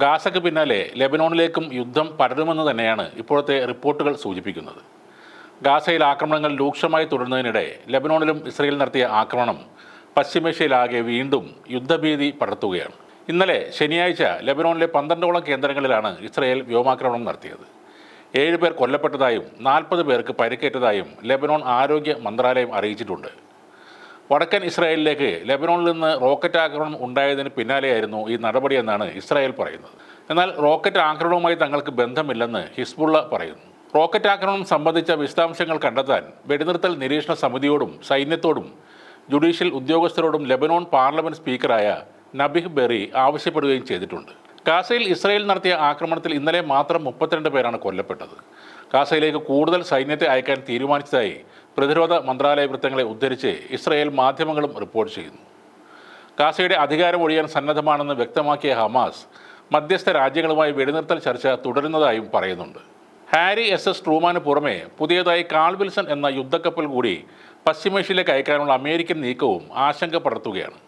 ഗാസയ്ക്ക് പിന്നാലെ ലെബനോണിലേക്കും യുദ്ധം പടരുമെന്ന് തന്നെയാണ് ഇപ്പോഴത്തെ റിപ്പോർട്ടുകൾ സൂചിപ്പിക്കുന്നത്. ഗാസയിൽ ആക്രമണങ്ങൾ രൂക്ഷമായി തുടരുന്നതിനിടെ ലെബനോണിലും ഇസ്രയേൽ നടത്തിയ ആക്രമണം പശ്ചിമേഷ്യയിലാകെ വീണ്ടും യുദ്ധഭീതി പടർത്തുകയാണ്. ഇന്നലെ ശനിയാഴ്ച ലെബനോണിലെ 12ഓളം കേന്ദ്രങ്ങളിലാണ് ഇസ്രയേൽ വ്യോമാക്രമണം നടത്തിയത്. 7 പേർ കൊല്ലപ്പെട്ടതായും 40 പേർക്ക് പരിക്കേറ്റതായും ലെബനോൺ ആരോഗ്യ മന്ത്രാലയം അറിയിച്ചിട്ടുണ്ട്. വടക്കൻ ഇസ്രായേലിലേക്ക് ലെബനോണിൽ നിന്ന് റോക്കറ്റ് ആക്രമണം ഉണ്ടായതിന് പിന്നാലെയായിരുന്നു ഈ നടപടിയെന്നാണ് ഇസ്രായേൽ പറയുന്നത്. എന്നാൽ റോക്കറ്റ് ആക്രമണവുമായി തങ്ങൾക്ക് ബന്ധമില്ലെന്ന് ഹിസ്ബുള്ള പറയുന്നു. റോക്കറ്റ് ആക്രമണം സംബന്ധിച്ച വിശദാംശങ്ങൾ കണ്ടെത്താൻ വെടിനിർത്തൽ നിരീക്ഷണ സമിതിയോടും സൈന്യത്തോടും ജുഡീഷ്യൽ ഉദ്യോഗസ്ഥരോടും ലെബനോൺ പാർലമെന്റ് സ്പീക്കറായ നബിഹ് ബെറി ആവശ്യപ്പെടുകയും ചെയ്തിട്ടുണ്ട്. ഗാസയിൽ ഇസ്രായേൽ നടത്തിയ ആക്രമണത്തിൽ ഇന്നലെ മാത്രം 32 പേരാണ് കൊല്ലപ്പെട്ടത്. ഗാസയിലേക്ക് കൂടുതൽ സൈന്യത്തെ അയക്കാൻ തീരുമാനിച്ചതായി പ്രതിരോധ മന്ത്രാലയ വൃത്തങ്ങളെ ഉദ്ധരിച്ച് ഇസ്രായേൽ മാധ്യമങ്ങളും റിപ്പോർട്ട് ചെയ്യുന്നു. ഗാസയുടെ അധികാരം ഒഴിയാൻ സന്നദ്ധമാണെന്ന് വ്യക്തമാക്കിയ ഹമാസ് മധ്യസ്ഥ രാജ്യങ്ങളുമായി വെടിനിർത്തൽ ചർച്ച തുടരുന്നതായും പറയുന്നുണ്ട്. ഹാരി എസ് ട്രൂമാന് പുറമെ പുതിയതായി കാൾ വിൽസൺ എന്ന യുദ്ധക്കപ്പൽ കൂടി പശ്ചിമേഷ്യയിലേക്ക് അയക്കാനുള്ള അമേരിക്കൻ നീക്കവും ആശങ്ക പടർത്തുകയാണ്.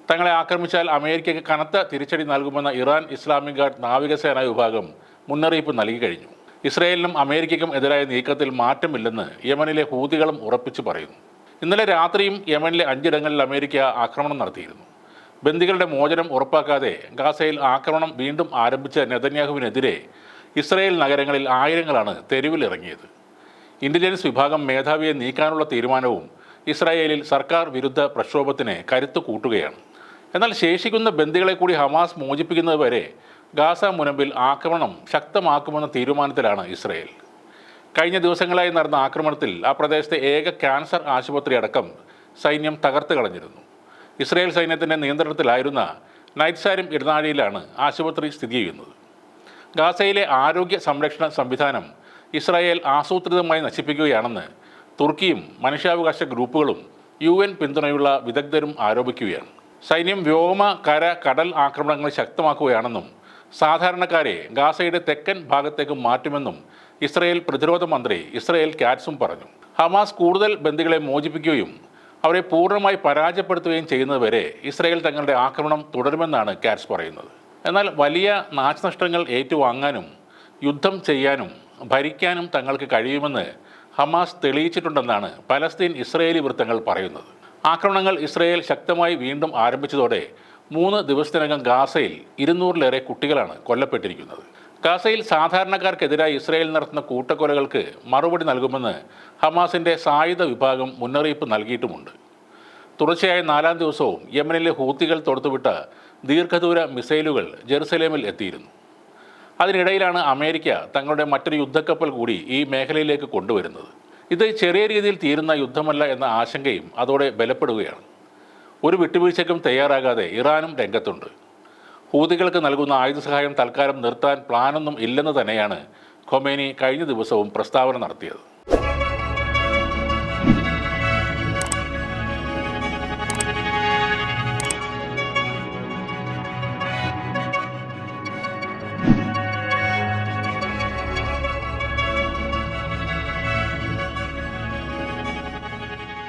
തങ്ങളെ ആക്രമിച്ചാൽ അമേരിക്കയ്ക്ക് കനത്ത തിരിച്ചടി നൽകുമെന്ന ഇറാൻ ഇസ്ലാമിക് ഗാർഡ് നാവികസേനാ വിഭാഗം മുന്നറിയിപ്പ് നൽകി കഴിഞ്ഞു. ഇസ്രയേലിനും അമേരിക്കയ്ക്കും എതിരായ നീക്കത്തിൽ മാറ്റമില്ലെന്ന് യമനിലെ ഹൂതികളും ഉറപ്പിച്ചു പറയുന്നു. ഇന്നലെ രാത്രിയും യമനിലെ 5 ഇടങ്ങളിൽ അമേരിക്ക ആക്രമണം നടത്തിയിരുന്നു. ബന്ദികളുടെ മോചനം ഉറപ്പാക്കാതെ ഗാസയിൽ ആക്രമണം വീണ്ടും ആരംഭിച്ച നെതന്യാഹുവിനെതിരെ ഇസ്രയേൽ നഗരങ്ങളിൽ ആയിരങ്ങളാണ് തെരുവിലിറങ്ങിയത്. ഇന്റലിജൻസ് വിഭാഗം മേധാവിയെ നീക്കാനുള്ള തീരുമാനവും ഇസ്രായേലിൽ സർക്കാർ വിരുദ്ധ പ്രക്ഷോഭത്തിന് കരുത്തു കൂട്ടുകയാണ്. എന്നാൽ ശേഷിക്കുന്ന ബന്ദികളെ കൂടി ഹമാസ് മോചിപ്പിക്കുന്നതുവരെ ഗാസ മുനമ്പിൽ ആക്രമണം ശക്തമാക്കുമെന്ന തീരുമാനത്തിലാണ് ഇസ്രയേൽ. കഴിഞ്ഞ ദിവസങ്ങളായി നടന്ന ആക്രമണത്തിൽ ആ പ്രദേശത്തെ ഏക ക്യാൻസർ ആശുപത്രി അടക്കം സൈന്യം തകർത്ത് കളഞ്ഞിരുന്നു. ഇസ്രയേൽ സൈന്യത്തിൻ്റെ നിയന്ത്രണത്തിലായിരുന്ന നൈറ്റ്സാരിം ഇടനാഴിയിലാണ് ആശുപത്രി സ്ഥിതി ചെയ്യുന്നത്. ഗാസയിലെ ആരോഗ്യ സംരക്ഷണ സംവിധാനം ഇസ്രായേൽ ആസൂത്രിതമായി നശിപ്പിക്കുകയാണെന്ന് തുർക്കിയും മനുഷ്യാവകാശ ഗ്രൂപ്പുകളും UN പിന്തുണയുള്ള വിദഗ്ധരും ആരോപിക്കുകയാണ്. സൈന്യം വ്യോമ, കര, കടൽ ആക്രമണങ്ങൾ ശക്തമാക്കുകയാണെന്നും സാധാരണക്കാരെ ഗാസയുടെ തെക്കൻ ഭാഗത്തേക്ക് മാറ്റുമെന്നും ഇസ്രായേൽ പ്രതിരോധ മന്ത്രി ഇസ്രായേൽ കാറ്റ്സും പറഞ്ഞു. ഹമാസ് കൂടുതൽ ബന്ദികളെ മോചിപ്പിക്കുകയും അവരെ പൂർണ്ണമായി പരാജയപ്പെടുത്തുകയും ചെയ്യുന്നതുവരെ ഇസ്രായേൽ തങ്ങളുടെ ആക്രമണം തുടരുമെന്നാണ് കാറ്റ്സ് പറയുന്നത്. എന്നാൽ വലിയ നാശനഷ്ടങ്ങൾ ഏറ്റുവാങ്ങാനും യുദ്ധം ചെയ്യാനും ഭരിക്കാനും തങ്ങൾക്ക് കഴിയുമെന്ന് ഹമാസ് തെളിയിച്ചിട്ടുണ്ടെന്നാണ് പലസ്തീൻ ഇസ്രയേലി വൃത്തങ്ങൾ പറയുന്നത്. ആക്രമണങ്ങൾ ഇസ്രയേൽ ശക്തമായി വീണ്ടും ആരംഭിച്ചതോടെ 3 ദിവസത്തിനകം ഗാസയിൽ 200-ലേറെ കുട്ടികളാണ് കൊല്ലപ്പെട്ടിരിക്കുന്നത്. ഗാസയിൽ സാധാരണക്കാർക്കെതിരായി ഇസ്രയേൽ നടത്തുന്ന കൂട്ടക്കൊലകൾക്ക് മറുപടി നൽകുമെന്ന് ഹമാസിൻ്റെ സായുധ വിഭാഗം മുന്നറിയിപ്പ് നൽകിയിട്ടുമുണ്ട്. തുടർച്ചയായ 4-ാം ദിവസവും യമനിലെ ഹൂത്തികൾ തൊടുത്തുവിട്ട ദീർഘദൂര മിസൈലുകൾ ജെറുസലേമിൽ എത്തിയിരുന്നു. അതിനിടയിലാണ് അമേരിക്ക തങ്ങളുടെ മറ്റൊരു യുദ്ധക്കപ്പൽ കൂടി ഈ മേഖലയിലേക്ക് കൊണ്ടുവരുന്നത്. ഇത് ചെറിയ രീതിയിൽ തീരുന്ന യുദ്ധമല്ല എന്ന ആശങ്കയും അതോടെ ബലപ്പെടുകയാണ്. ഒരു വിട്ടുവീഴ്ചയ്ക്കും തയ്യാറാകാതെ ഇറാനും രംഗത്തുണ്ട്. ഹൂതികൾക്ക് നൽകുന്ന ആയുധ സഹായം തൽക്കാലം നിർത്താൻ പ്ലാനൊന്നും ഇല്ലെന്ന് തന്നെയാണ് ഖൊമേനി കഴിഞ്ഞ ദിവസവും പ്രസ്താവന നടത്തിയത്.